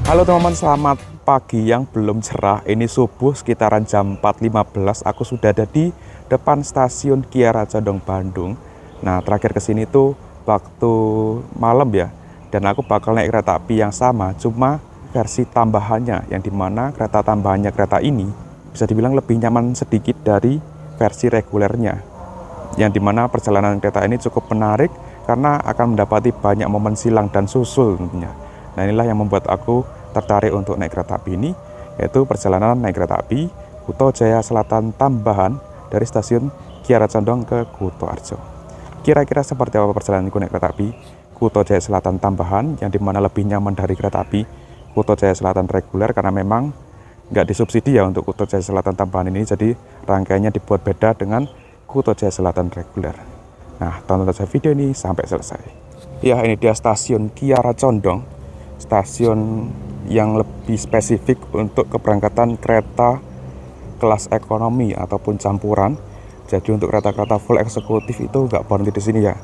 Halo teman-teman, selamat pagi yang belum cerah. Ini subuh sekitaran jam 4.15. Aku sudah ada di depan stasiun Kiara Condong Bandung. Nah, terakhir kesini tuh waktu malam ya. Dan aku bakal naik kereta api yang sama, cuma versi tambahannya, yang dimana kereta tambahannya kereta ini bisa dibilang lebih nyaman sedikit dari versi regulernya. Yang dimana perjalanan kereta ini cukup menarik karena akan mendapati banyak momen silang dan susul tentunya. Nah, inilah yang membuat aku tertarik untuk naik kereta api ini, yaitu perjalanan naik kereta api Kuto Jaya Selatan tambahan dari stasiun Kiara Condong ke Kutoarjo. Kira-kira seperti apa perjalananku naik kereta api Kuto Jaya Selatan tambahan, yang dimana lebih nyaman dari kereta api Kuto Jaya Selatan reguler, karena memang nggak disubsidi ya untuk Kuto Jaya Selatan tambahan ini, jadi rangkaiannya dibuat beda dengan Kuto Jaya Selatan reguler. Nah, tonton saja video ini sampai selesai. Ya, ini dia stasiun Kiara Condong, stasiun yang lebih spesifik untuk keberangkatan kereta kelas ekonomi ataupun campuran. Jadi untuk kereta-kereta full eksekutif itu nggak berhenti di sini ya,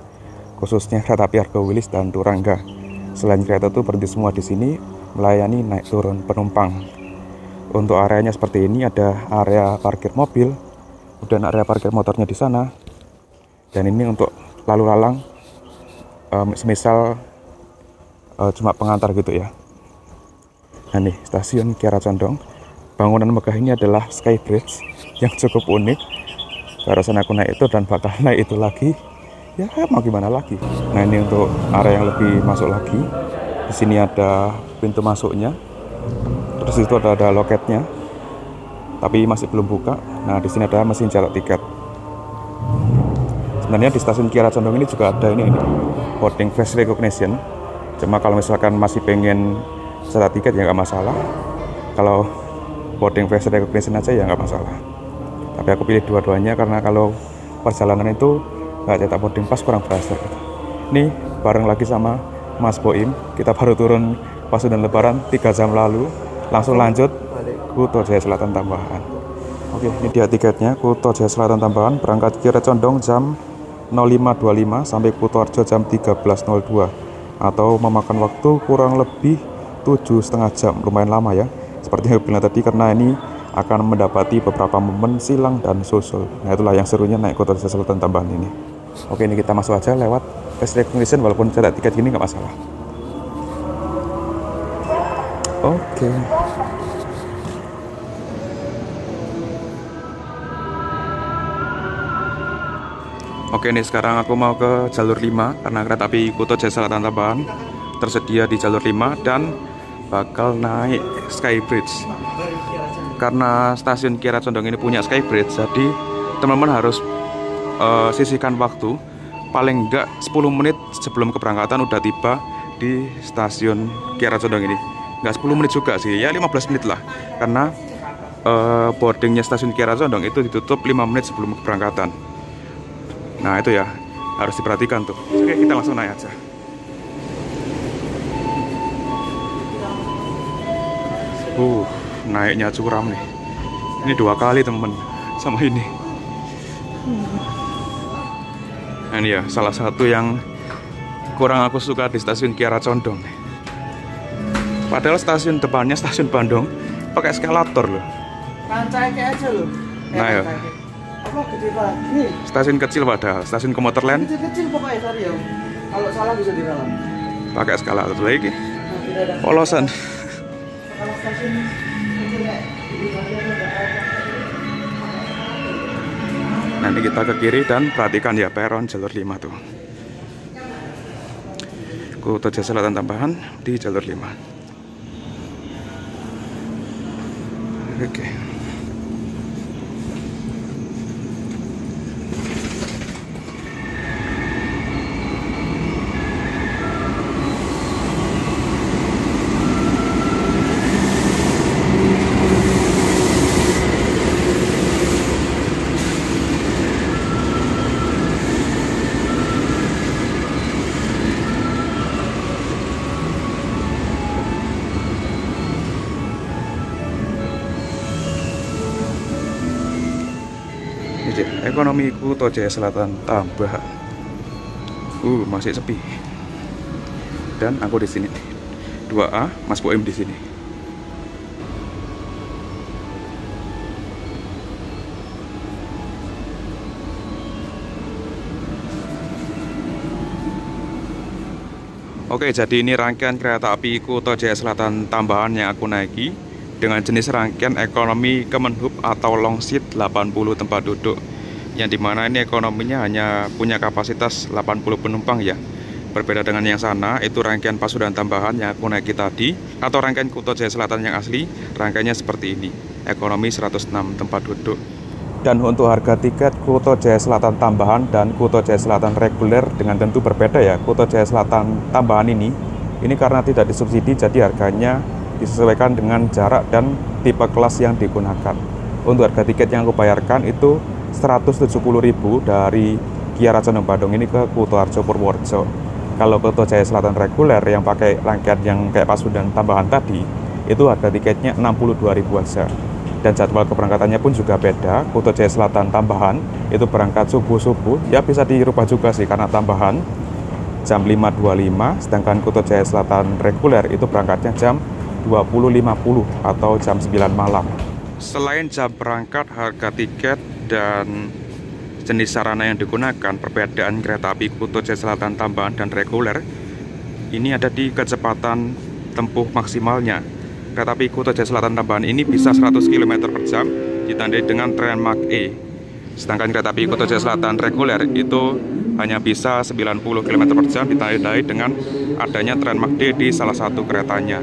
khususnya kereta api Argo Wilis dan Turangga. Selain kereta itu berhenti semua di sini, melayani naik turun penumpang. Untuk areanya seperti ini, ada area parkir mobil, kemudian area parkir motornya di sana, dan ini untuk lalu lalang, semisal cuma pengantar gitu ya. Nah, nih stasiun Kiara Condong. Bangunan megah ini adalah Skybridge yang cukup unik. Barusan aku naik itu dan bakal naik itu lagi. Ya mau gimana lagi. Nah, ini untuk area yang lebih masuk lagi. Di sini ada pintu masuknya. Terus itu ada loketnya, tapi masih belum buka. Nah, di sini ada mesin cetak tiket. Sebenarnya di stasiun Kiara Condong ini juga ada ini boarding face recognition. Cuma kalau misalkan masih pengen cetak tiket ya nggak masalah. Kalau boarding face recognition aja ya nggak masalah. Tapi aku pilih dua-duanya karena kalau perjalanan itu nggak cetak boarding pass kurang berasa gitu. Ini bareng lagi sama Mas Boim. Kita baru turun pas sudah lebaran 3 jam lalu. Langsung lanjut Kuto Jaya Selatan tambahan. Oke, ini dia tiketnya. Kuto Jaya Selatan tambahan berangkat Kiara Condong jam 05.25 sampai Kutoarjo jam 13.02, atau memakan waktu kurang lebih 7,5 jam. Lumayan lama ya, seperti yang aku bilang tadi, karena ini akan mendapati beberapa momen silang dan susul. Nah, itulah yang serunya naik Kuto Jaya Selatan tambahan ini. Oke, ini kita masuk aja lewat face recognition, walaupun cetak tiket gini nggak masalah. Oke. Oke, nih sekarang aku mau ke jalur 5 karena kereta api Kuto Jaya Selatan tambahan tersedia di jalur 5 dan bakal naik Skybridge. Karena stasiun Kiara Condong ini punya Skybridge, jadi teman-teman harus sisihkan waktu paling enggak 10 menit sebelum keberangkatan udah tiba di stasiun Kiara Condong ini. Enggak 10 menit juga sih, ya 15 menit lah, karena boardingnya stasiun Kiara Condong itu ditutup 5 menit sebelum keberangkatan. Nah, itu ya harus diperhatikan tuh. Oke, kita langsung naik aja. Naiknya curam nih. Ini 2 kali temen sama ini. Nah, ini ya salah satu yang kurang aku suka di stasiun Kiara Condong. Padahal stasiun depannya stasiun Bandung pakai eskalator loh. Aja loh. Nah ya. Apa gede banget? Stasiun kecil padahal, stasiun komuter lain. Kecil pokoknya, sorry ya. Kalau salah bisa di dalam. Pakai eskalator lagi. Polosan. Kalau stasiun kecil Nanti kita ke kiri dan perhatikan ya peron jalur 5 tuh. Kuto Jaya Selatan tambahan di jalur 5. Oke. Ekonomi Kuto Jaya Selatan tambahan. Masih sepi. Dan aku di sini. 2A, Mas Boim di sini. Oke, jadi ini rangkaian kereta api Kuto Jaya Selatan tambahan yang aku naiki dengan jenis rangkaian ekonomi Kemenhub atau long seat 80 tempat duduk, yang dimana ini ekonominya hanya punya kapasitas 80 penumpang ya. Berbeda dengan yang sana, itu rangkaian Pasundan tambahan yang aku naiki tadi, atau rangkaian Kuto Jaya Selatan yang asli, rangkaiannya seperti ini, ekonomi 106 tempat duduk. Dan untuk harga tiket Kuto Jaya Selatan tambahan dan Kuto Jaya Selatan reguler dengan tentu berbeda ya. Kuto Jaya Selatan tambahan ini karena tidak disubsidi, jadi harganya disesuaikan dengan jarak dan tipe kelas yang digunakan. Untuk harga tiket yang aku bayarkan itu 170.000 dari Kiara Condong Bandung ini ke Kuto Arjo Purworejo. Kalau Kuto Jaya Selatan reguler yang pakai rangkaian yang kayak Pasundan tambahan tadi, itu harga tiketnya 62.000 aja. Dan jadwal keberangkatannya pun juga beda. Kuto Jaya Selatan tambahan itu berangkat subuh-subuh, ya bisa dirubah juga sih karena tambahan jam 5.25, sedangkan Kuto Jaya Selatan reguler itu berangkatnya jam 20.50 atau jam 9 malam. Selain jam berangkat, harga tiket, dan jenis sarana yang digunakan, perbedaan kereta api Kuto Jaya Selatan tambahan dan reguler ini ada di kecepatan tempuh maksimalnya. Kereta api Kuto Jaya Selatan tambahan ini bisa 100 km per jam ditandai dengan tren Mark E. Sedangkan kereta api Kuto Jaya Selatan reguler itu hanya bisa 90 km per jam ditandai dengan adanya tren Mark D di salah satu keretanya.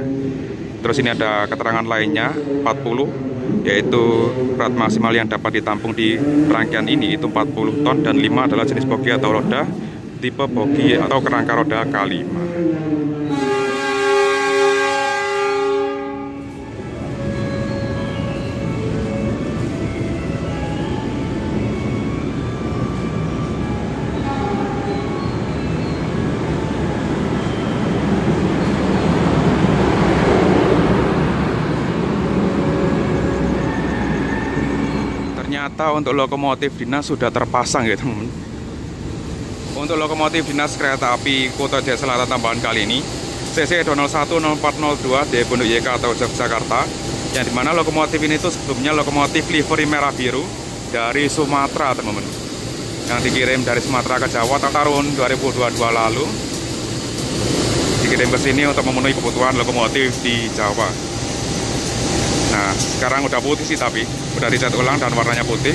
Terus ini ada keterangan lainnya 40, yaitu berat maksimal yang dapat ditampung di rangkaian ini itu 40 ton, dan 5 adalah jenis bogi atau roda tipe bogi atau kerangka roda K5. Ternyata untuk lokomotif dinas sudah terpasang ya teman-teman. Untuk lokomotif dinas kereta api Kuto Jaya Selatan tambahan kali ini CC 2010402 di Pondok YK atau Yogyakarta, yang dimana lokomotif ini tuh sebelumnya lokomotif livery merah biru dari Sumatera teman-teman, yang dikirim dari Sumatera ke Jawa tahun 2022 lalu, dikirim ke sini untuk memenuhi kebutuhan lokomotif di Jawa. Nah, sekarang udah putih sih, tapi udah dicat ulang dan warnanya putih.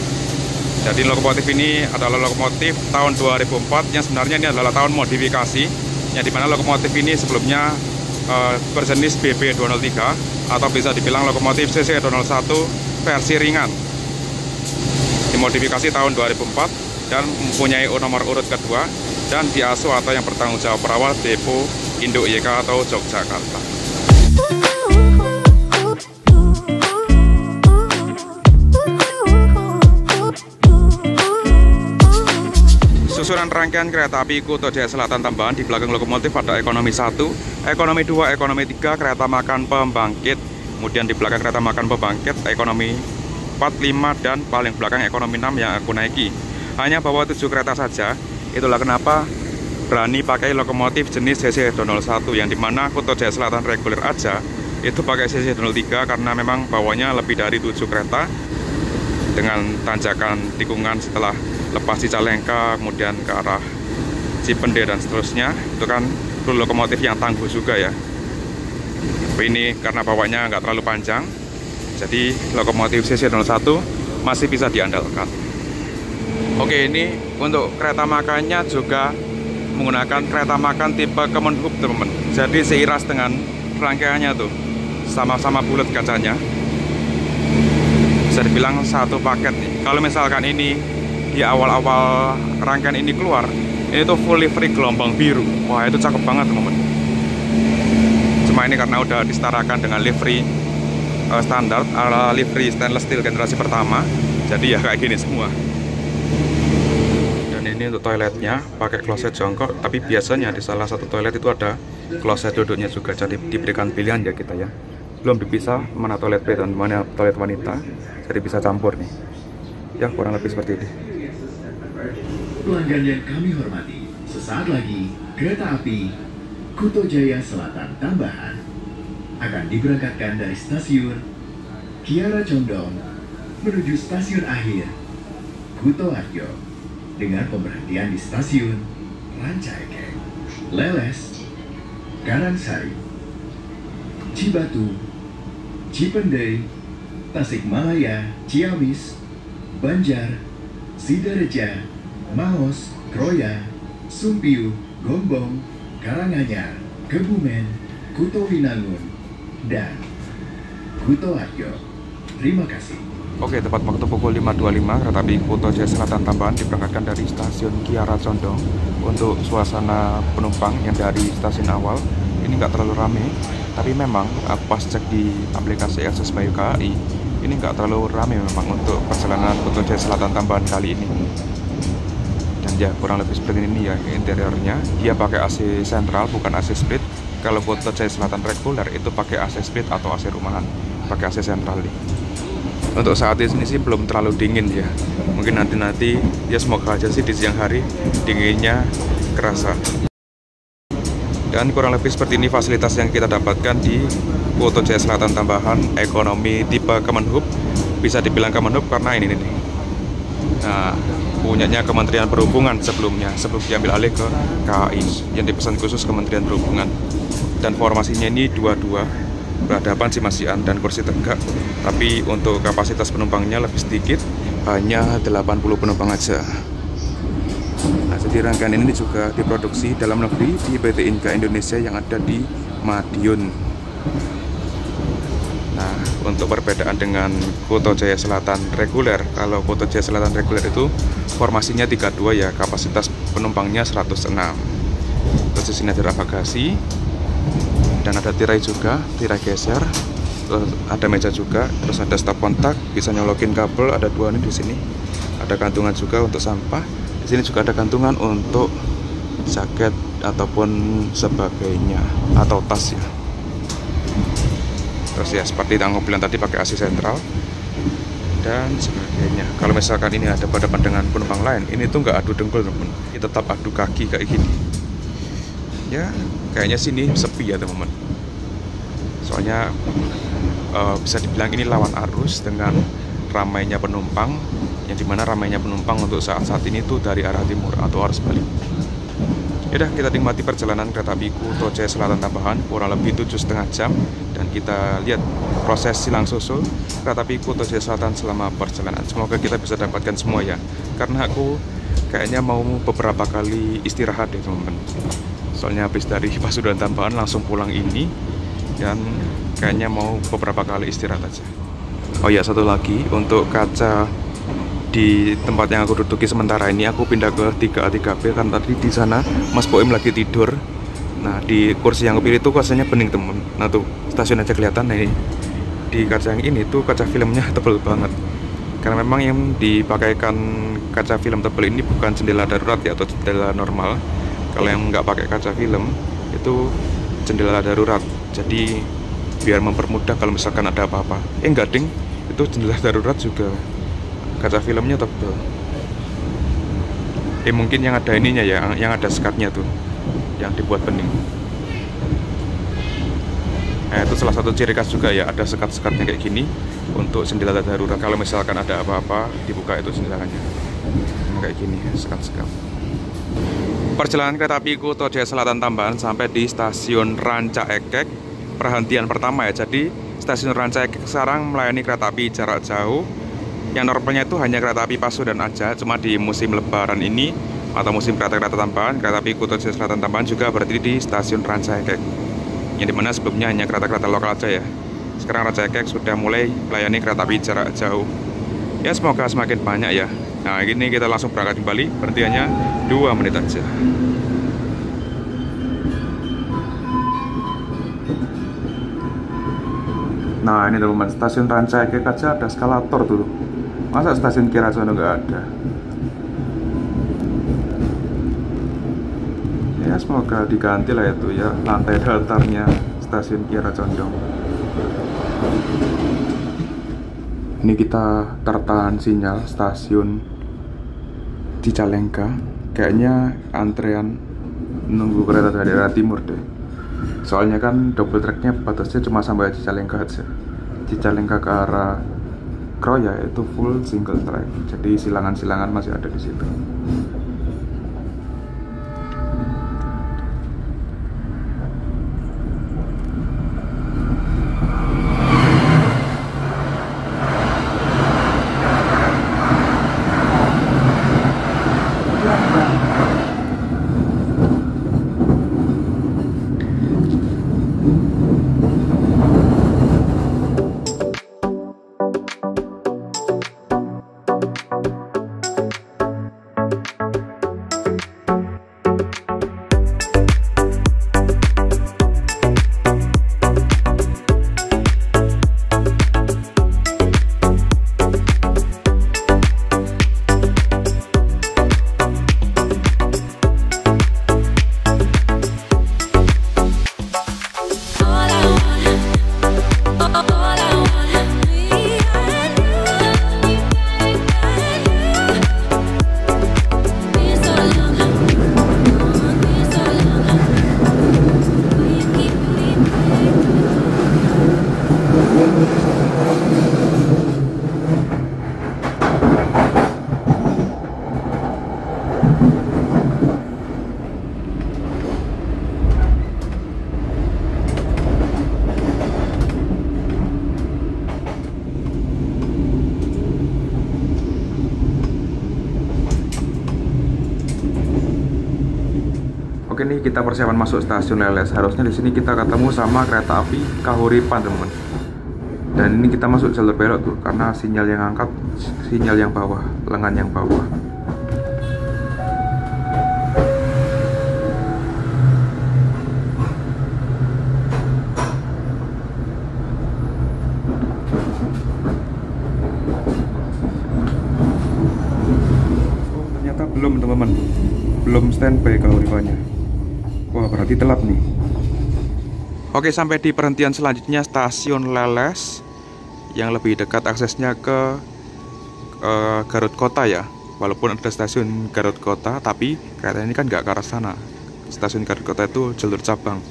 Jadi lokomotif ini adalah lokomotif tahun 2004 yang sebenarnya ini adalah tahun modifikasi, yang dimana lokomotif ini sebelumnya berjenis BB203 atau bisa dibilang lokomotif CC 201 versi ringan. Dimodifikasi tahun 2004 dan mempunyai nomor urut kedua dan diasuh atau yang bertanggung jawab perawat Depo Induk YK atau Yogyakarta. Susunan rangkaian kereta api Kuto Jaya Selatan tambahan, di belakang lokomotif ada ekonomi 1, ekonomi 2, ekonomi 3, kereta makan pembangkit. Kemudian di belakang kereta makan pembangkit ekonomi 4, 5, dan paling belakang ekonomi 6 yang aku naiki. Hanya bawa 7 kereta saja. Itulah kenapa berani pakai lokomotif jenis CC 201, yang dimana Kuto Jaya Selatan reguler aja itu pakai CC 203 karena memang bawanya lebih dari 7 kereta dengan tanjakan tikungan setelah lepas Cicalengka, kemudian ke arah Cipende dan seterusnya. Itu kan lokomotif yang tangguh juga ya. Tapi ini karena bawanya nggak terlalu panjang, jadi lokomotif CC01 masih bisa diandalkan. Oke, ini untuk kereta makannya juga menggunakan kereta makan tipe Kemenhub teman-teman. Jadi seiras dengan rangkaiannya tuh, sama-sama bulat kacanya. Bisa dibilang satu paket nih. Kalau misalkan ini di awal-awal rangkaian ini keluar, ini tuh full livery gelombang biru. Wah, itu cakep banget teman-teman. Cuma ini karena udah disetarakan dengan livery standar, livery stainless steel generasi pertama, jadi ya kayak gini semua. Dan ini untuk toiletnya pakai kloset jongkok, tapi biasanya di salah satu toilet itu ada kloset duduknya juga, jadi diberikan pilihan ya kita ya. Belum dipisah mana toilet pria dan mana toilet wanita, jadi bisa campur nih. Ya, kurang lebih seperti ini. Pelanggan yang kami hormati, sesaat lagi kereta api Kuto Jaya Selatan tambahan akan diberangkatkan dari stasiun Kiara Condong menuju stasiun akhir Kuto Arjo dengan pemberhentian di stasiun Rancaikek, Leles, Karangsari, Cibatu, Cipendei, Tasikmalaya, Ciamis, Banjar, Sidareja, Maos, Kroya, Sumpiu, Gombong, Karanganyar, Kebumen, Kutowinangun, dan Kutoarjo. Terima kasih. Oke, tepat waktu pukul 5.25 kereta api Kuto Jaya Selatan Tambahan diberangkatkan dari stasiun Kiara Condong. Untuk suasana penumpang yang dari stasiun awal ini nggak terlalu ramai, tapi memang aku pas cek di aplikasi Akses by KAI ini nggak terlalu ramai memang untuk perjalanan Kuto Jaya Selatan Tambahan kali ini. Dan ya kurang lebih seperti ini ya interiornya. Dia pakai AC sentral bukan AC split. Kalau Kuto Jaya Selatan reguler itu pakai AC split atau AC rumahan, pakai AC sentral nih. Untuk saat ini sih belum terlalu dingin ya. Mungkin nanti ya semoga aja sih di siang hari dinginnya kerasa. Dan kurang lebih seperti ini fasilitas yang kita dapatkan di Kuto Jaya Selatan Tambahan ekonomi tipe Kemenhub. Bisa dibilang Kemenhub karena ini nih. Nah, punyanya Kementerian Perhubungan sebelum diambil alih ke KAI yang dipesan khusus Kementerian Perhubungan. Dan formasinya ini 22. Berhadapan si Masian dan kursi tegak, tapi untuk kapasitas penumpangnya lebih sedikit, hanya 80 penumpang aja. Nah, jadi rangkaian ini juga diproduksi dalam negeri di PT Inka Indonesia yang ada di Madiun. Nah, untuk perbedaan dengan Kuto Jaya Selatan reguler, kalau Kuto Jaya Selatan reguler itu formasinya 32 ya, kapasitas penumpangnya 106. Terus di sini ada rak bagasi. Dan ada tirai juga, tirai geser, terus ada meja juga, terus ada stop kontak, bisa nyolokin kabel, ada 2 nih di sini. Ada gantungan juga untuk sampah. Di sini juga ada gantungan untuk jaket ataupun sebagainya atau tas ya. Terus ya seperti yang aku bilang tadi pakai AC sentral dan sebagainya. Kalau misalkan ini ada berhadapan dengan penumpang lain, ini tuh nggak adu dengkul teman, ini tetap adu kaki kayak gini. Ya kayaknya sini sepi ya teman-teman. Soalnya bisa dibilang ini lawan arus dengan ramainya penumpang, yang dimana ramainya penumpang untuk saat-saat ini tuh dari arah timur atau arus balik. Yaudah, kita nikmati perjalanan kereta api Kuto Jaya Selatan Tambahan kurang lebih 7,5 jam, dan kita lihat proses silang susul kereta api Kuto Jaya Selatan selama perjalanan. Semoga kita bisa dapatkan semua ya, karena aku kayaknya mau beberapa kali istirahat deh teman-teman. Soalnya habis dari Pasundan Tambahan langsung pulang ini, dan kayaknya mau beberapa kali istirahat aja. Oh ya, satu lagi untuk kaca di tempat yang aku duduki sementara ini, aku pindah ke 3A 3B kan tadi di sana Mas Boim lagi tidur. Nah, di kursi yang aku pilih tuh kacanya bening temen. Nah tuh stasiun aja kelihatan nih. Di kaca yang ini tuh kaca filmnya tebel banget. Karena memang yang dipakaikan kaca film tebel ini bukan jendela darurat ya, atau jendela normal. Kalau yang nggak pakai kaca film itu jendela darurat. Jadi biar mempermudah kalau misalkan ada apa-apa. Enggak ding, itu jendela darurat juga kaca filmnya tebal. Mungkin yang ada ininya ya, yang ada sekatnya tuh, yang dibuat bening. Nah, itu salah satu ciri khas juga ya, ada sekat-sekatnya kayak gini untuk jendela darurat. Kalau misalkan ada apa-apa dibuka itu jendelanya kayak gini, sekat-sekat. Perjalanan kereta api Kuto Jaya Selatan Tambahan sampai di stasiun Ranca Ekek, perhentian pertama ya. Jadi stasiun Ranca Ekek sekarang melayani kereta api jarak jauh. Yang normalnya itu hanya kereta api Pasundan aja. Cuma di musim lebaran ini atau musim kereta-kereta tambahan, kereta api Kuto Jaya Selatan Tambahan juga berhenti di stasiun Ranca Ekek. Yang dimana sebelumnya hanya kereta-kereta lokal aja ya. Sekarang Ranca Ekek sudah mulai melayani kereta api jarak jauh. Ya semoga semakin banyak ya. Nah ini kita langsung berangkat kembali, berhentiannya 2 menit aja. Nah ini teman-teman, stasiun Ranca Ekek aja ada eskalator tuh. Masa stasiun Kiara Condong nggak ada? Ya semoga diganti lah itu ya lantai datarnya stasiun Kiara Condong. Ini kita tertahan sinyal stasiun Cicalengka. Kayaknya antrean nunggu kereta dari arah timur deh. Soalnya kan double tracknya batasnya cuma sampai Cicalengka aja. Cicalengka ke arah Kroya itu full single track. Jadi silangan-silangan masih ada di situ. Oke nih, kita persiapan masuk stasiun Leles. Harusnya di sini kita ketemu sama kereta api Kahuripan, teman-teman. Dan ini kita masuk jalur belok tuh, karena sinyal yang angkat, sinyal yang bawah, lengan yang bawah. Ternyata belum, teman-teman. Belum standby Kahuripannya. Wah, berarti telat nih. Oke, sampai di perhentian selanjutnya stasiun Leles, yang lebih dekat aksesnya ke Garut Kota ya. Walaupun ada stasiun Garut Kota, tapi kereta ini kan nggak ke arah sana. Stasiun Garut Kota itu jalur cabang.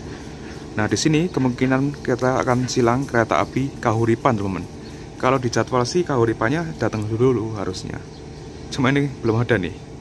Nah, di sini kemungkinan kita akan silang kereta api Kahuripan, teman-teman. Kalau di jadwal sih Kahuripannya datang dulu harusnya. Cuma ini belum ada nih.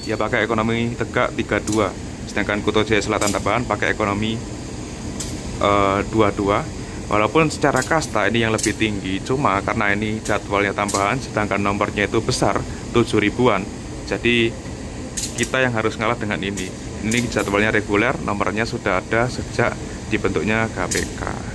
Ya pakai ekonomi Tegak 32, sedangkan Kuto Jaya Selatan Tambahan pakai ekonomi 22. Walaupun secara kasta ini yang lebih tinggi, cuma karena ini jadwalnya tambahan, sedangkan nomornya itu besar 7 ribuan, jadi kita yang harus ngalah dengan ini. Ini jadwalnya reguler, nomornya sudah ada sejak dibentuknya KPK.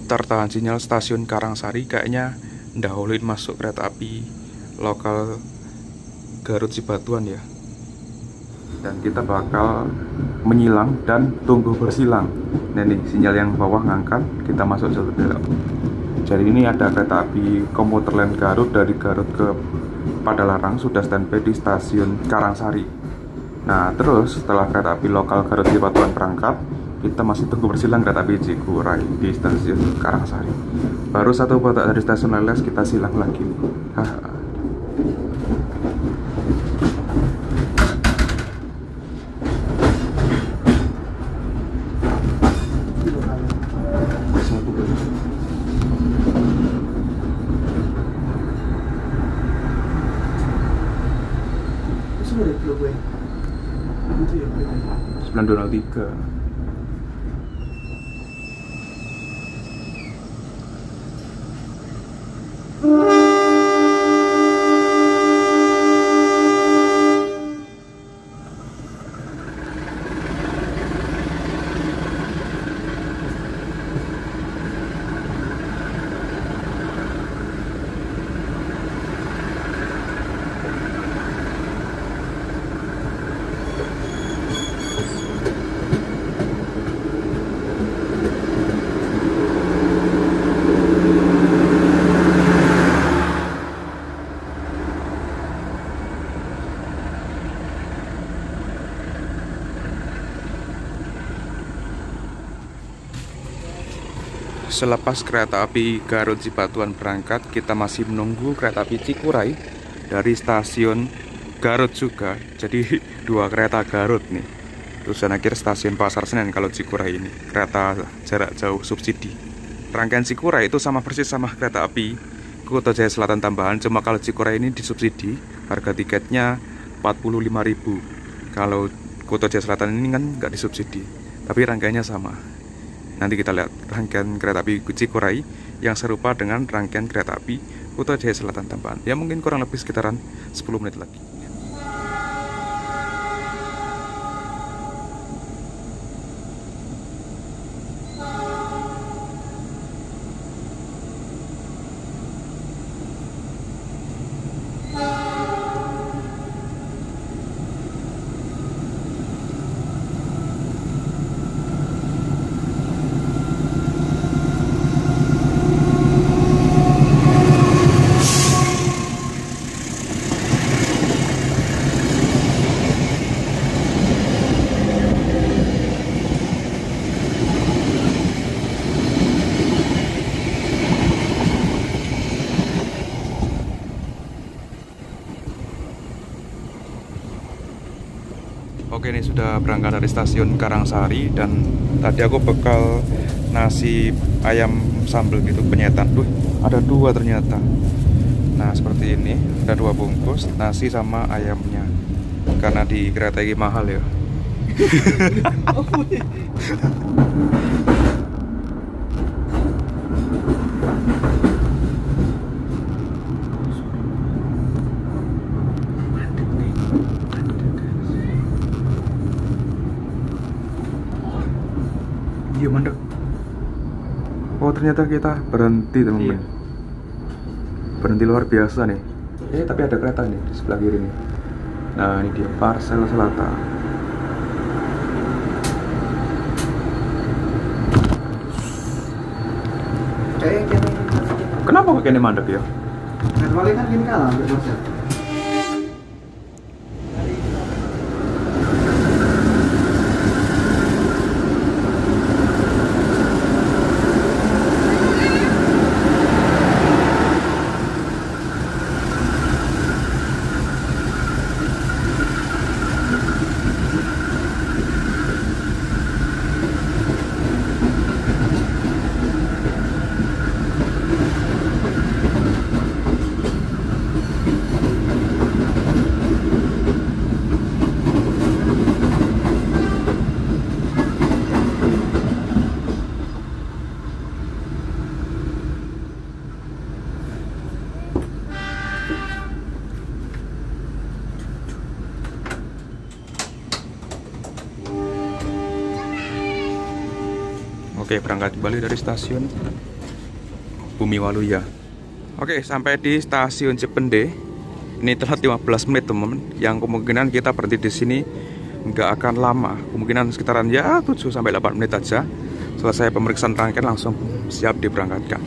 Tertahan sinyal stasiun Karangsari, kayaknya ndahuluin masuk kereta api lokal Garut Cibatuan ya. Dan kita bakal menyilang dan tunggu bersilang. Nah nih, sinyal yang bawah ngangkat, kita masuk jalur belok. Jadi ini ada kereta api komuter lain Garut dari Garut ke Padalarang, sudah standby di stasiun Karangsari. Nah terus setelah kereta api lokal Garut Cibatuan berangkat, kita masih tunggu bersilang kereta api Cikuray di stasiun Karangsari. Baru satu kotak dari stasiun Leles, kita silang lagi. Itu ya, 9203. Selepas kereta api Garut Cibatuan berangkat, kita masih menunggu kereta api Cikuray dari stasiun Garut juga. Jadi dua kereta Garut nih. Tujuan akhir stasiun Pasar Senen kalau Cikuray ini. Kereta jarak jauh subsidi. Rangkaian Cikuray itu sama persis sama kereta api Kuto Jaya Selatan Tambahan, cuma kalau Cikuray ini disubsidi, harga tiketnya 45.000. Kalau Kuto Jaya Selatan ini kan nggak disubsidi, tapi rangkaiannya sama. Nanti kita lihat rangkaian kereta api Cikuray yang serupa dengan rangkaian kereta api Kuto Jaya Selatan Tambahan. Ya mungkin kurang lebih sekitaran 10 menit lagi. sudah berangkat dari stasiun Karangsari dan tadi aku bekal nasi ayam sambal gitu penyetan. Duh, ada 2 ternyata. Nah, seperti ini, ada 2 bungkus nasi sama ayamnya. Karena di kereta ini mahal ya. Iya mandek. Oh ternyata kita berhenti teman-teman. Iya. Berhenti luar biasa nih. Tapi ada kereta nih di sebelah kiri nih. Nah ini dia Parsel Selatan. Kayaknya Kenapa kok kene mandek ya? jadwalnya kan gini kalah ambil Parsel. Oke, berangkat kembali dari stasiun Bumi Waluya. Oke, sampai di stasiun Cipende. Ini telat 15 menit teman-teman. Yang kemungkinan kita berhenti di sini nggak akan lama. Kemungkinan sekitaran ya 7 sampai 8 menit aja. Selesai pemeriksaan rangkaian langsung siap diberangkatkan.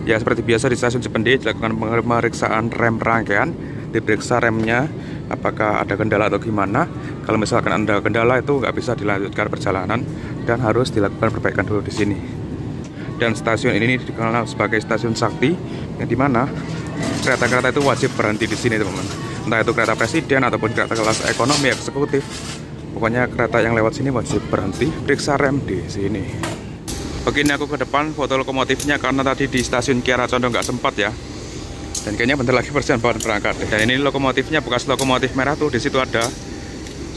Ya seperti biasa di stasiun Cipende dilakukan pemeriksaan rem rangkaian, diperiksa remnya apakah ada kendala atau gimana. Kalau misalkan ada kendala itu nggak bisa dilanjutkan perjalanan dan harus dilakukan perbaikan dulu di sini. Dan stasiun ini dikenal sebagai stasiun sakti, yang dimana kereta-kereta itu wajib berhenti di sini teman-teman. Entah itu kereta presiden ataupun kereta kelas ekonomi eksekutif. Pokoknya kereta yang lewat sini wajib berhenti, periksa rem di sini. Begini aku ke depan foto lokomotifnya karena tadi di stasiun Kiara Condong nggak sempat ya. Dan kayaknya bentar lagi perjalanan berangkat. Dan ini lokomotifnya bekas lokomotif merah tuh, di situ ada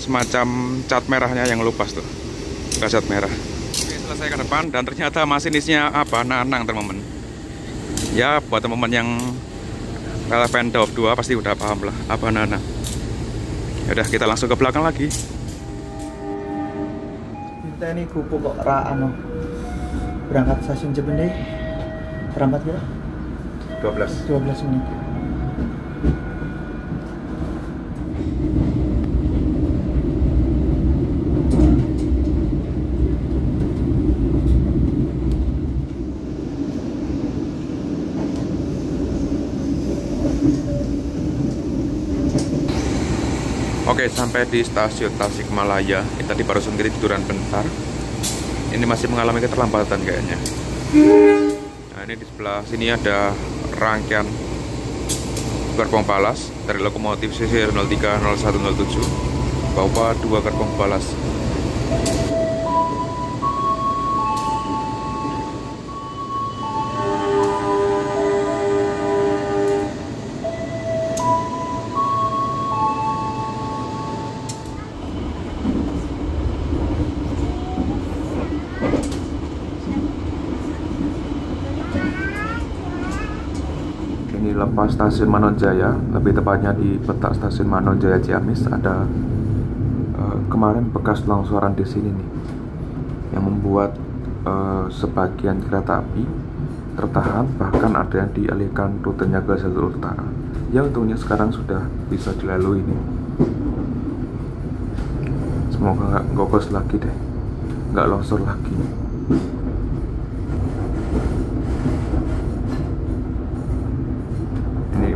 semacam cat merahnya yang lupas tuh, bekas cat merah. Oke, selesai ke depan dan ternyata masinisnya apa Nanang teman-teman. Ya buat teman-teman yang relevan Daob 2 pasti udah paham lah apa Nanang. Ya udah kita langsung ke belakang lagi. Kita ini kupu kok Raan berangkat stasiun Cipende. Berangkat kira 12 menit. Oke, sampai di stasiun Tasikmalaya. Kita di barusan kiri tiduran bentar. Ini masih mengalami keterlambatan kayaknya. Nah, ini di sebelah sini ada rangkaian gerbong balas dari lokomotif CC 03 0107 bawa 2 gerbong balas. Ini lepas stasiun Manonjaya, lebih tepatnya di petak stasiun Manonjaya Ciamis ada kemarin bekas longsoran di sini nih, yang membuat sebagian kereta api tertahan, bahkan ada yang dialihkan rutenya ke jalur utara. Ya untungnya sekarang sudah bisa dilalui nih. Semoga nggak gogos lagi deh, nggak longsor lagi.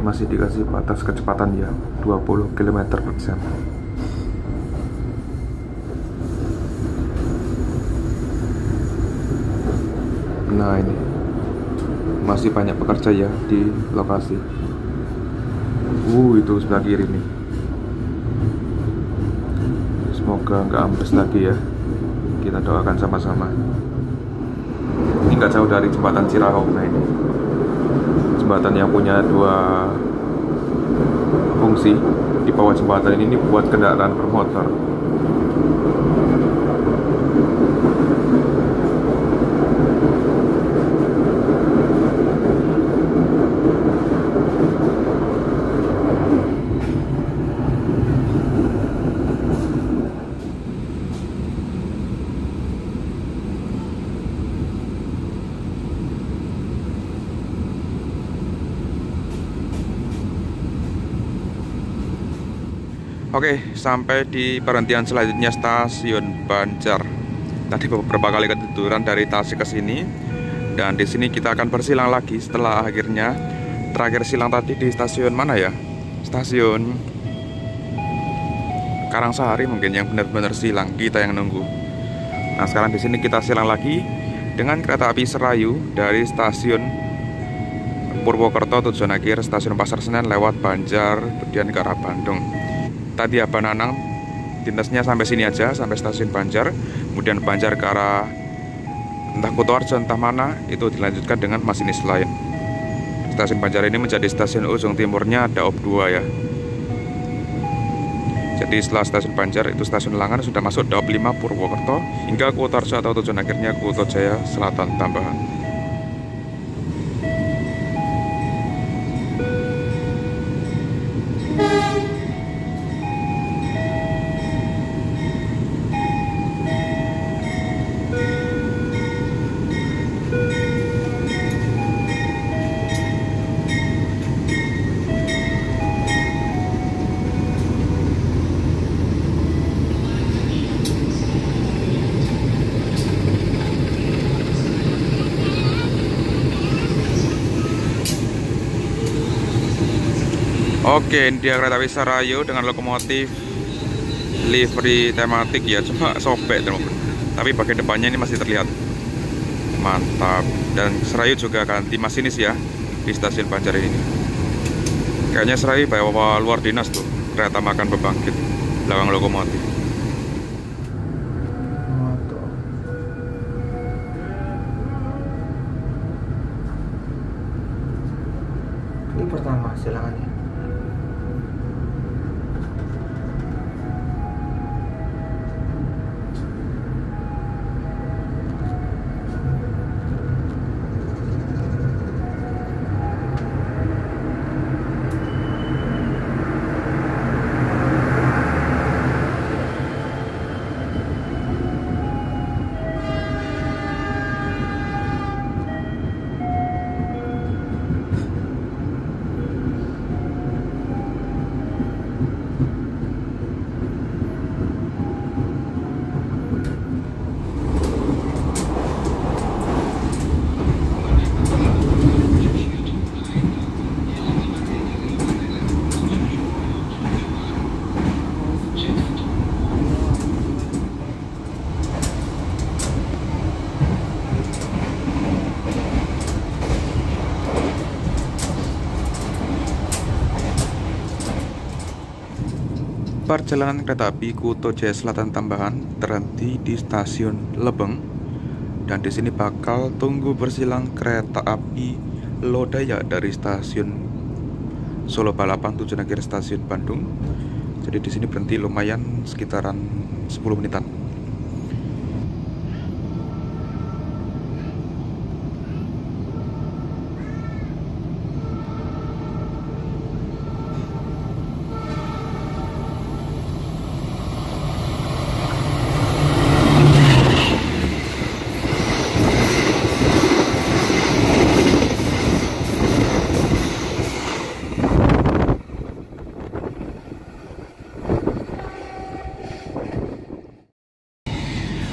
Masih dikasih batas kecepatan ya 20 km per jam. Nah ini masih banyak pekerja ya di lokasi. Itu sebelah kiri nih. Semoga nggak ambles lagi ya. Kita doakan sama-sama. Ini nggak jauh dari jembatan Cirahau. Nah ini jembatan yang punya dua fungsi. Di bawah jembatan ini buat kendaraan bermotor. Oke, sampai di perhentian selanjutnya stasiun Banjar. Tadi beberapa kali ketiduran dari Tasik ke sini, dan di sini kita akan bersilang lagi setelah akhirnya terakhir silang tadi di stasiun mana ya? Stasiun Karangsari mungkin yang benar-benar silang, kita yang nunggu. Nah, sekarang di sini kita silang lagi dengan kereta api Serayu dari stasiun Purwokerto tujuan akhir stasiun Pasar Senen lewat Banjar kemudian ke arah Bandung. Tadi Abah Nanang dinasnya sampai sini aja, sampai stasiun Banjar, kemudian Banjar ke arah entah Kutoarjo entah mana, itu dilanjutkan dengan masinis lain. Stasiun Banjar ini menjadi stasiun ujung timurnya Daob 2 ya. Jadi setelah stasiun Banjar itu stasiun Langan sudah masuk Daob 5 Purwokerto hingga Kutoarjo atau tujuan akhirnya Kuto Jaya Selatan Tambahan. Oke, ini dia kereta api Serayu dengan lokomotif livery tematik ya, cuma sobek teman-teman. Tapi bagian depannya ini masih terlihat mantap. Dan Serayu juga ganti masinis ya di stasiun Banjar ini. Kayaknya Serayu bawa luar dinas tuh, kereta makan pembangkit belakang lokomotif. Ini pertama silangannya. Perjalanan kereta api Kuto Jaya Selatan Tambahan terhenti di stasiun Lebeng, dan di sini bakal tunggu bersilang kereta api Lodaya dari stasiun Solo Balapan tujuan akhir stasiun Bandung. Jadi di sini berhenti lumayan sekitaran 10 menitan.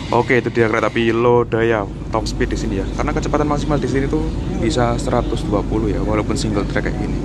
Oke, itu dia kereta api Lodaya top speed di sini ya. Karena kecepatan maksimal di sini tuh bisa 120 ya, walaupun single track kayak gini.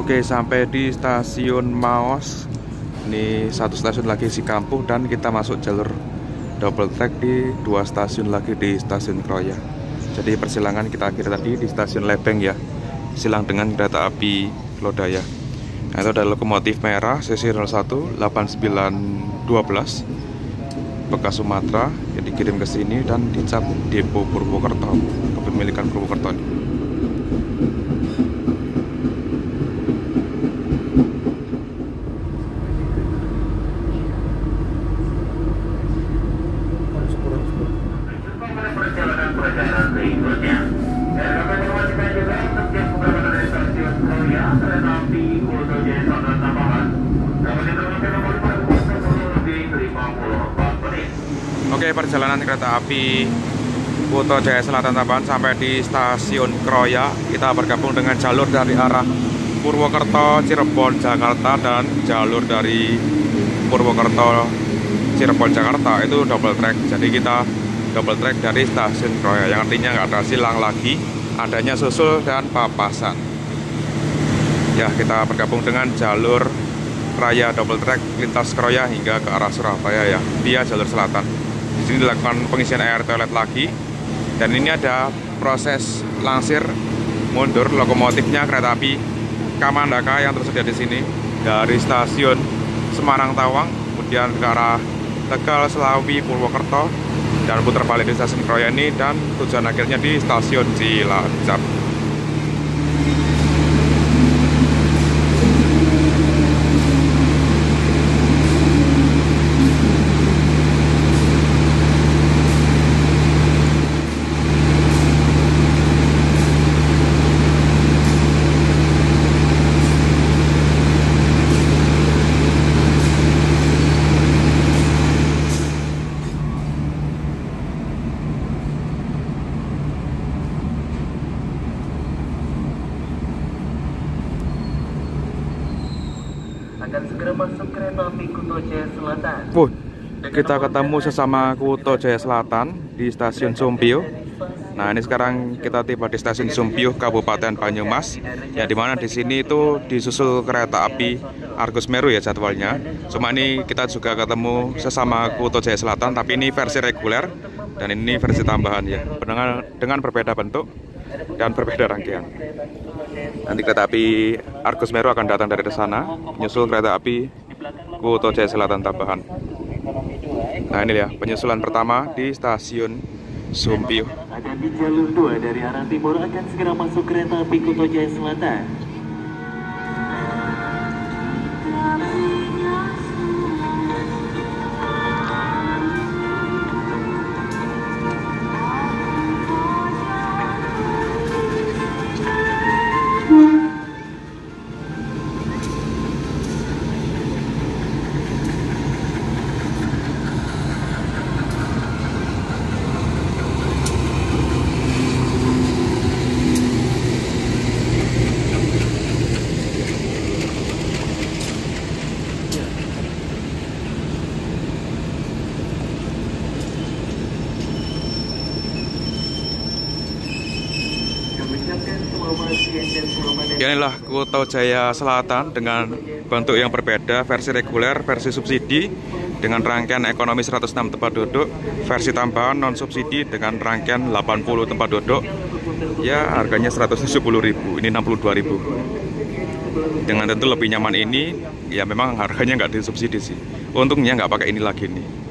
Oke, sampai di stasiun Maos. Ini satu stasiun lagi Cikampuh dan kita masuk jalur double track di 2 stasiun lagi di stasiun Kroya. Jadi persilangan kita akhiri tadi di stasiun Lebeng ya, silang dengan kereta api Lodaya. Nah, itu ada lokomotif merah CC 01 8912 bekas Sumatera yang dikirim ke sini dan dicap depo Purwokerto, kepemilikan Purwokerto ini. Oke, perjalanan kereta api Kuto Jaya Selatan Tambahan sampai di stasiun Kroya. Kita bergabung dengan jalur dari arah Purwokerto, Cirebon, Jakarta, dan jalur dari Purwokerto, Cirebon, Jakarta itu double track. Jadi kita double track dari stasiun Kroya, yang artinya nggak ada silang lagi, adanya susul dan papasan. Ya, kita bergabung dengan jalur Raya double track lintas Kroya hingga ke arah Surabaya ya, via jalur selatan. Di sini dilakukan pengisian air toilet lagi, dan ini ada proses langsir mundur lokomotifnya kereta api Kamandaka yang tersedia di sini dari stasiun Semarang Tawang, kemudian ke arah Tegal, Selawi, Purwokerto, dan putar balik di stasiun Kroya ini, dan tujuan akhirnya di stasiun Cilacap. Akan segera masuk kereta api Kuto Jaya Selatan. Kita ketemu sesama Kuto Jaya Selatan di stasiun Sumpio. Nah, ini sekarang kita tiba di stasiun Sumpio, Kabupaten Banyumas. Ya, dimana di sini itu disusul kereta api Argo Semeru ya jadwalnya. Cuma ini kita juga ketemu sesama Kuto Jaya Selatan, tapi ini versi reguler dan ini versi tambahan ya, dengan berbeda bentuk dan berbeda rangkaian. Nanti kereta api Argo Semeru akan datang dari sana, menyusul kereta api Kuto Jaya Selatan tambahan. Nah, ini ya penyusulan pertama di stasiun Sumpio. Ada di jalur 2 dari arah timur akan segera masuk kereta api Kuto Jaya Selatan. Inilah Kuto Jaya Selatan dengan bentuk yang berbeda, versi reguler, versi subsidi dengan rangkaian ekonomi 106 tempat duduk, versi tambahan non subsidi dengan rangkaian 80 tempat duduk. Ya, harganya 170.000, ini 62.000. Dengan tentu lebih nyaman ini, ya memang harganya nggak disubsidi sih. Untungnya nggak pakai ini lagi nih.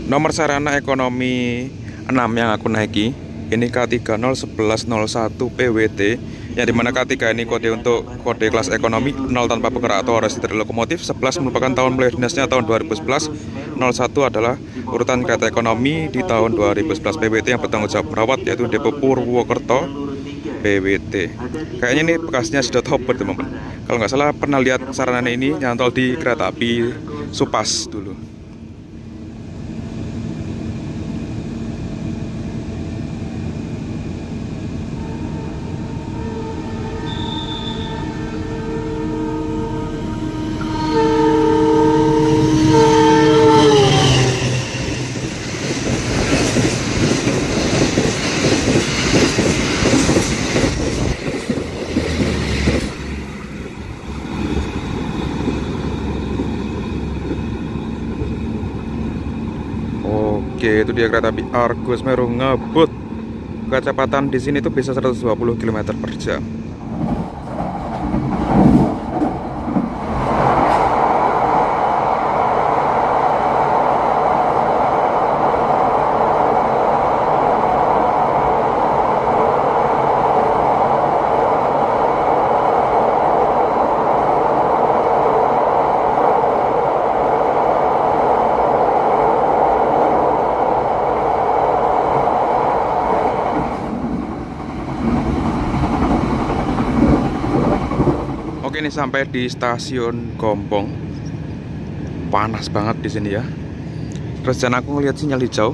Nomor sarana ekonomi 6 yang aku naiki ini K301101 PWT Yang dimana K3 ini kode untuk kode kelas ekonomi, 0 tanpa penggerak atau resi dari lokomotif, 11 merupakan tahun mulai dinasnya tahun 2011, 01 adalah urutan kereta ekonomi di tahun 2011. PWT yang bertanggung jawab merawat yaitu Depo Purwokerto PWT. Kayaknya ini bekasnya sudah Hopper teman-teman. Kalau nggak salah pernah lihat sarana ini nyantol di kereta api Supas dulu. Oke, itu dia kereta api Argo Semeru ngebut. Kecepatan di sini tuh bisa 120 km per jam. Oke, ini sampai di stasiun Gombong. Panas banget di sini ya. Terus dan aku ngelihat sinyal hijau.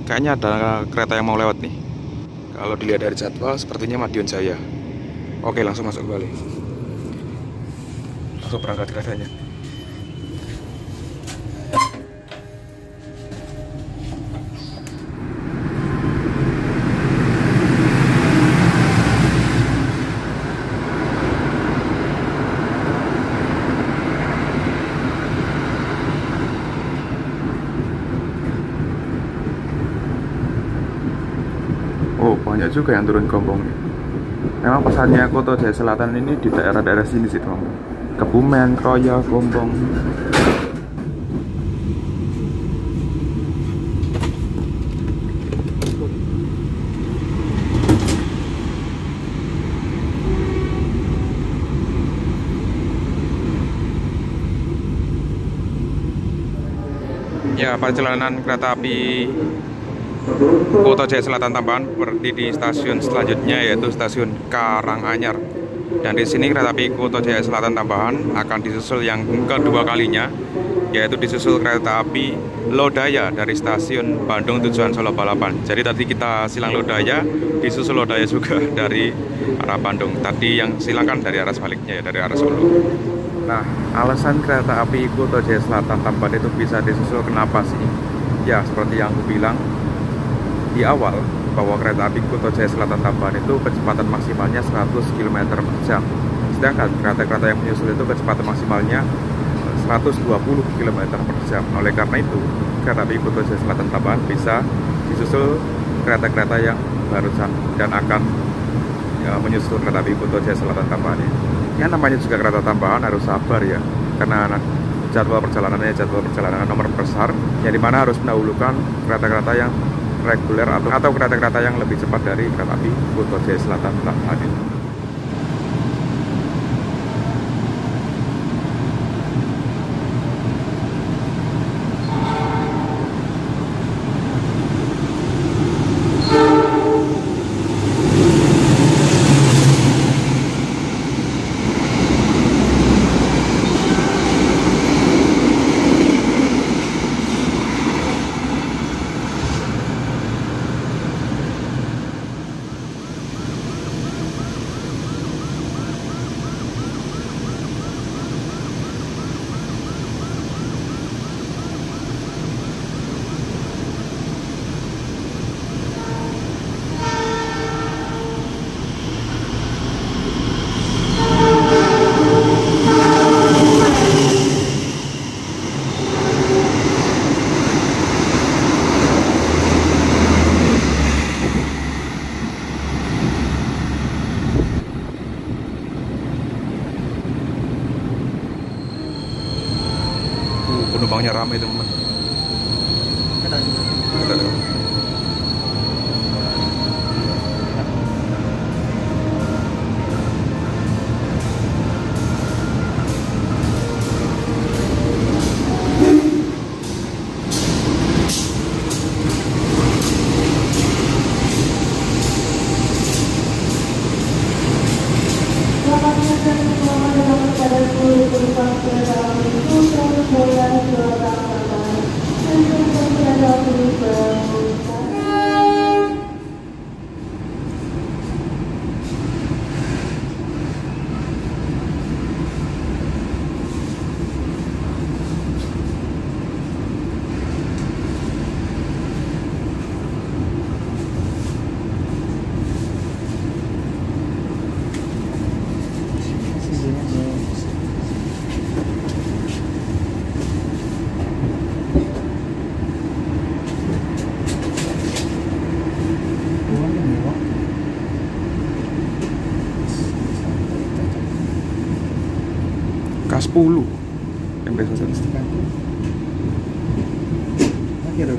Kayaknya ada kereta yang mau lewat nih. Kalau dilihat dari jadwal sepertinya Madiun Jaya. Oke, langsung masuk kembali. Langsung berangkat keretanya. Oh, banyak juga yang turun Gombong nih. Memang pesannya Kuto Jaya Selatan ini di daerah-daerah sini sih, teman. Kebumen, Kroya, Gombong. Ya, perjalanan kereta api Kuto Jaya Selatan Tambahan berhenti di stasiun selanjutnya yaitu stasiun Karanganyar. Dan di sini kereta api Kuto Jaya Selatan Tambahan akan disusul yang kedua kalinya, yaitu disusul kereta api Lodaya dari stasiun Bandung tujuan Solo Balapan. Jadi tadi kita silang Lodaya, disusul Lodaya juga dari arah Bandung. Tadi yang silang kan dari arah sebaliknya ya, dari arah Solo. Nah, alasan kereta api Kuto Jaya Selatan Tambahan itu bisa disusul kenapa sih? Ya, seperti yang aku bilang di awal, bahwa kereta api Kuto Jaya Selatan Tambahan itu kecepatan maksimalnya 100 km per jam. Sedangkan kereta-kereta yang menyusul itu kecepatan maksimalnya 120 km per jam. Oleh karena itu, kereta api Kuto Jaya Selatan Tambahan bisa disusul kereta-kereta yang barusan dan akan menyusul kereta api Kuto Jaya Selatan Tambahan ini. Yang namanya juga kereta tambahan harus sabar ya, karena jadwal perjalanan nomor besar, yang dimana harus mendahulukan kereta-kereta yang reguler atau kereta-kereta yang lebih cepat dari kereta api Kuto Jaya Selatan Tambahan ini. Penumpangnya ramai teman-teman. MP saja. Akhir.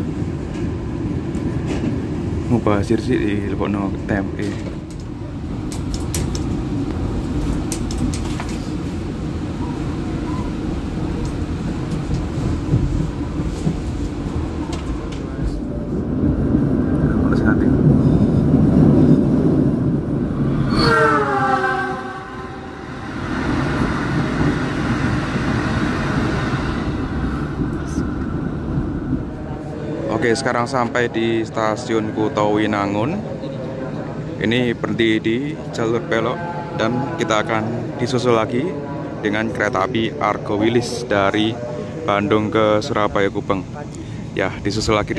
Mubazir sih di lebokno TME. Oke, sekarang sampai di stasiun Kutowinangun. Ini berhenti di jalur belok dan kita akan disusul lagi dengan kereta api Argo Wilis dari Bandung ke Surabaya Gubeng. Ya, disusul lagi.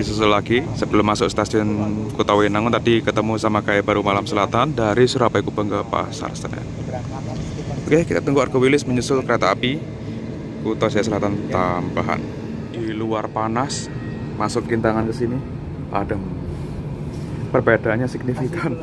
Sebelum masuk stasiun Kutowinangun tadi ketemu sama Gaya Baru Malam Selatan dari Surabaya Gubeng ke Pasar Senen. Oke, kita tunggu Argo Wilis menyusul kereta api Kuto Jaya Selatan tambahan. Di luar panas, masuk Kintangan ke sini adem. Perbedaannya signifikan.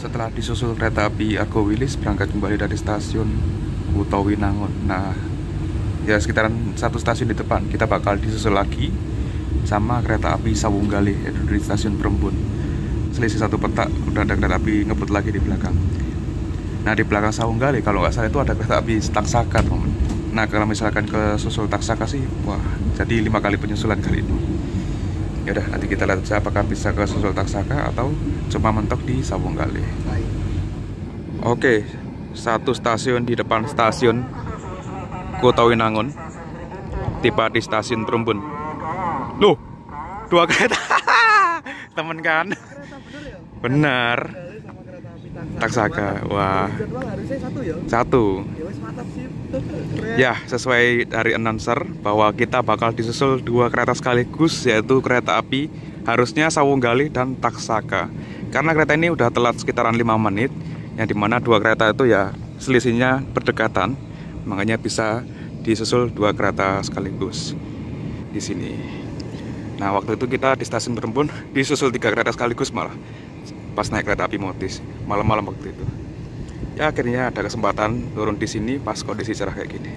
Setelah disusul kereta api Argo Wilis berangkat kembali dari stasiun Kutowinangun. Nah, ya sekitaran satu stasiun di depan kita bakal disusul lagi sama kereta api Sawunggali yaitu di stasiun Perembun. Selisih satu petak udah ada kereta api ngebut lagi di belakang. Nah, di belakang Sawunggali kalau nggak salah itu ada kereta api Taksaka, teman. Nah, kalau misalkan ke susul Taksaka sih, wah, jadi 5 kali penyusulan kali ini. Ya udah, nanti kita lihat saja apakah bisa ke susul Taksaka atau cuma mentok di Sawunggali. Oke, satu stasiun di depan stasiun Kutowinangun, tiba di stasiun Perembun. Loh, 2 kereta. Temen kan? Benar. Taksaka, wah. Satu. Ya, sesuai dari announcer bahwa kita bakal disusul 2 kereta sekaligus, yaitu kereta api harusnya Sawunggali dan Taksaka. Karena kereta ini udah telat sekitaran 5 menit, yang dimana 2 kereta itu ya selisihnya berdekatan, makanya bisa disusul 2 kereta sekaligus di sini. Nah, waktu itu kita di stasiun Perembun disusul 3 kereta sekaligus malah pas naik kereta api Motis malam-malam waktu itu. Ya akhirnya ada kesempatan turun di sini pas kondisi cerah kayak gini.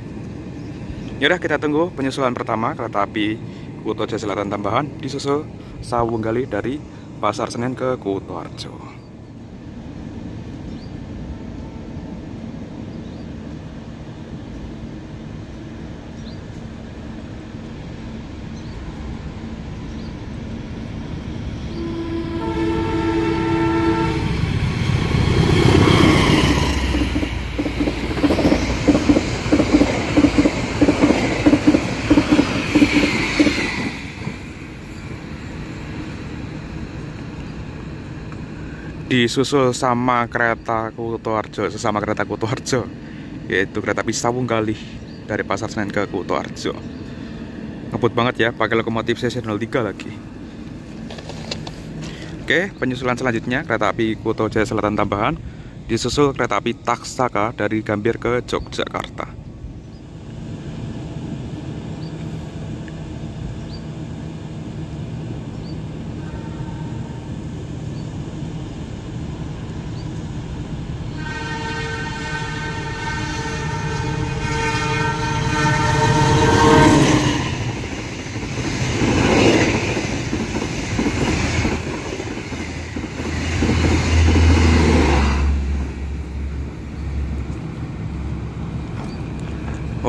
Yaudah, kita tunggu penyusulan pertama kereta api Kuto Jaya Selatan tambahan disusul Sawunggali dari Pasar Senen ke Kutoarjo. Disusul sama kereta Kutoarjo, sesama kereta Kutoarjo, yaitu kereta api Sawunggali dari Pasar Senen ke Kutoarjo. Ngebut banget ya, pakai lokomotif CC03 lagi. Oke, penyusulan selanjutnya kereta api Kuto Jaya Selatan tambahan disusul kereta api Taksaka dari Gambir ke Yogyakarta.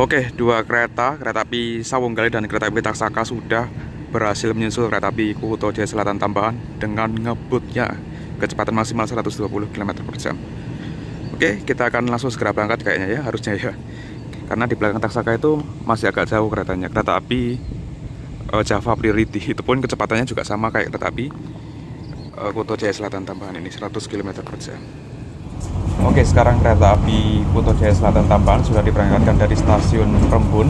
Oke, dua kereta api Sawunggali dan kereta api Taksaka sudah berhasil menyusul kereta api Kuto Jaya Selatan tambahan dengan ngebutnya kecepatan maksimal 120 km/jam. Oke, kita akan langsung segera berangkat kayaknya ya, harusnya ya. Karena di belakang Taksaka itu masih agak jauh keretanya. Kereta api Java Priority itu pun kecepatannya juga sama kayak kereta api Kuto Jaya Selatan tambahan ini 100 km/jam. Oke, sekarang kereta api Kuto Jaya Selatan tambahan sudah diberangkatkan dari stasiun Rembun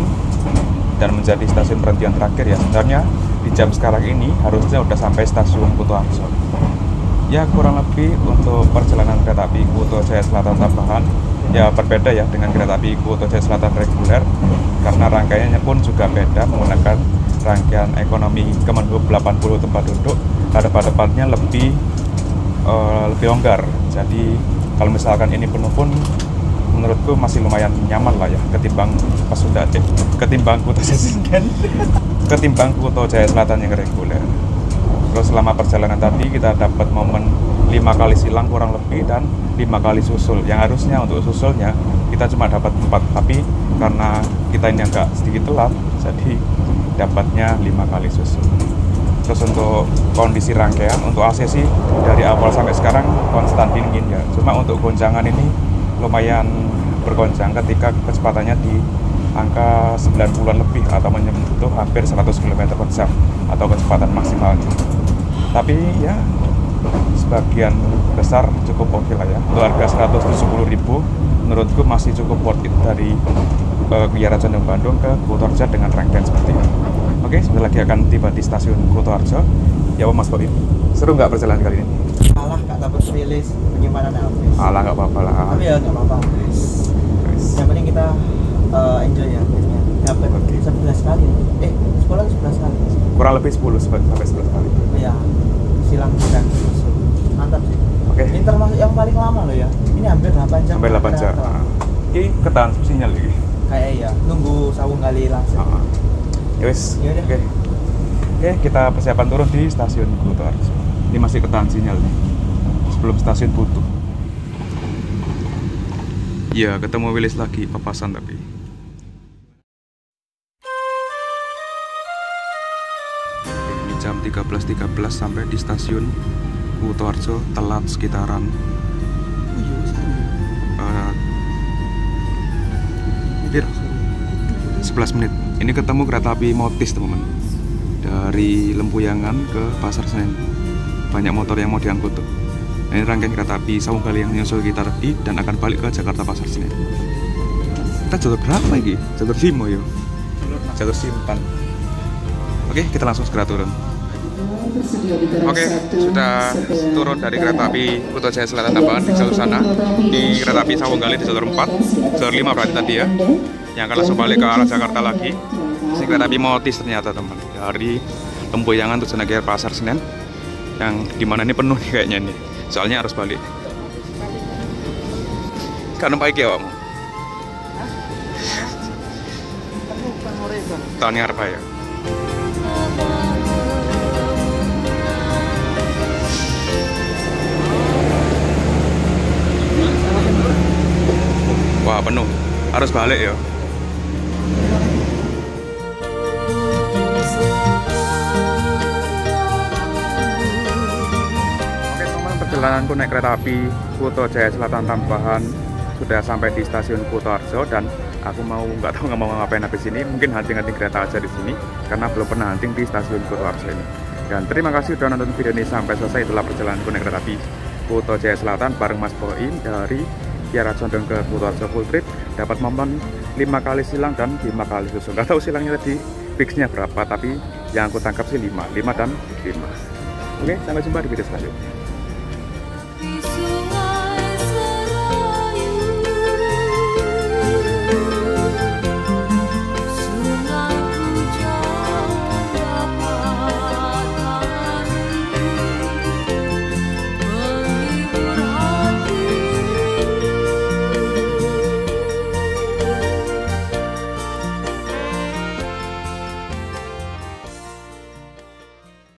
dan menjadi stasiun berhentian terakhir ya. Sebenarnya di jam sekarang ini harusnya sudah sampai stasiun Kuto Arjo. Ya, kurang lebih untuk perjalanan kereta api Kuto Jaya Selatan tambahan ya berbeda ya dengan kereta api Kuto Jaya Selatan reguler, karena rangkaiannya pun juga beda menggunakan rangkaian ekonomi Kemenhub 80 tempat duduk. Depan-depannya lebih longgar. Jadi kalau misalkan ini penuh pun menurutku masih lumayan nyaman lah ya ketimbang ketimbang Kuto Jaya Selatan yang reguler. Terus selama perjalanan tadi kita dapat momen 5 kali silang kurang lebih dan 5 kali susul. Yang harusnya untuk susulnya kita cuma dapat 4, tapi karena kita ini agak sedikit telat jadi dapatnya 5 kali susul. Terus untuk kondisi rangkaian, untuk AC sih dari awal sampai sekarang konstan dingin ya. Cuma untuk goncangan ini lumayan bergoncang ketika kecepatannya di angka 90-an lebih atau menyentuh hampir 100 km/jam atau kecepatan maksimalnya. Tapi ya sebagian besar cukup oke lah ya. Untuk harga 170.000 menurutku masih cukup worth it dari Kiara Condong Bandung ke Kuto Arjo dengan rangkaian seperti ini. Oke, sebentar lagi akan tiba di stasiun Kuto Arjo. Ya Mas Boim, seru nggak perjalanan kali ini? Malah nggak dapat rilis penyimpanan habis. Alah, nggak apa-apa lah. Tapi ya nggak apa-apa. Yang penting kita enjoy ya. Dapat 11 kali. Sekolah 11 kali. Kurang lebih 10 sampai 11 kali. Oh ya, silang dan susul. Mantap sih. Oke. Ini termasuk yang paling lama loh ya. Ini hampir 8 jam. Sampai 8 jam. Ini ketahan sinyal lagi. Kayak ya, nunggu Sawunggali langsung. Yowes, Yaudah. Oke, kita persiapan turun di stasiun Kuto Arjo. Ini masih ketahan sinyal nih, sebelum stasiun butuh. Ya, ketemu Wilis lagi, papasan tapi. Ini jam 13.13 sampai di stasiun Kuto Arjo, telat sekitaran 11 menit. Ini ketemu kereta api Motis teman-teman, dari Lempuyangan ke Pasar Senen. Banyak motor yang mau diangkut tuh. Nah, ini rangkaian kereta api Sawunggali yang menyusul kita tadi dan akan balik ke Jakarta Pasar Senen. Kita jalur berapa ini? Jalur Simo ya? Jalur Simpan. Oke, kita langsung segera turun. Oke, sudah turun dari kereta api Kuto Jaya Selatan tambahan di jalur sana. Di kereta api Sawunggali di jalur 4, jalur 5 berarti tadi ya, yang akan langsung balik ke arah Jakarta lagi. Ini kereta api Motis ternyata teman, dari Lempuyangan tujuan ke Pasar Senen, yang dimana ini penuh nih kayaknya nih, soalnya harus balik. Kan numpak iki ya kamu? Tahunnya apa ya? Wah, penuh, harus balik ya. Perjalananku naik kereta api Kuto Jaya Selatan tambahan sudah sampai di stasiun Kuto Arjo, dan aku nggak tahu mau ngapain habis ini. Mungkin hunting-hunting kereta aja di sini karena belum pernah hunting di stasiun Kuto Arjo ini. Dan terima kasih sudah nonton video ini sampai selesai. Itulah perjalananku naik kereta api Kuto Jaya Selatan bareng Mas Boim dari Kiara Condong ke Kuto Arjo full trip. Dapat momen 5 kali silang dan 5 kali susul. Nggak tahu silangnya tadi fixnya berapa, tapi yang aku tangkap sih 5 dan 5. Oke, sampai jumpa di video selanjutnya.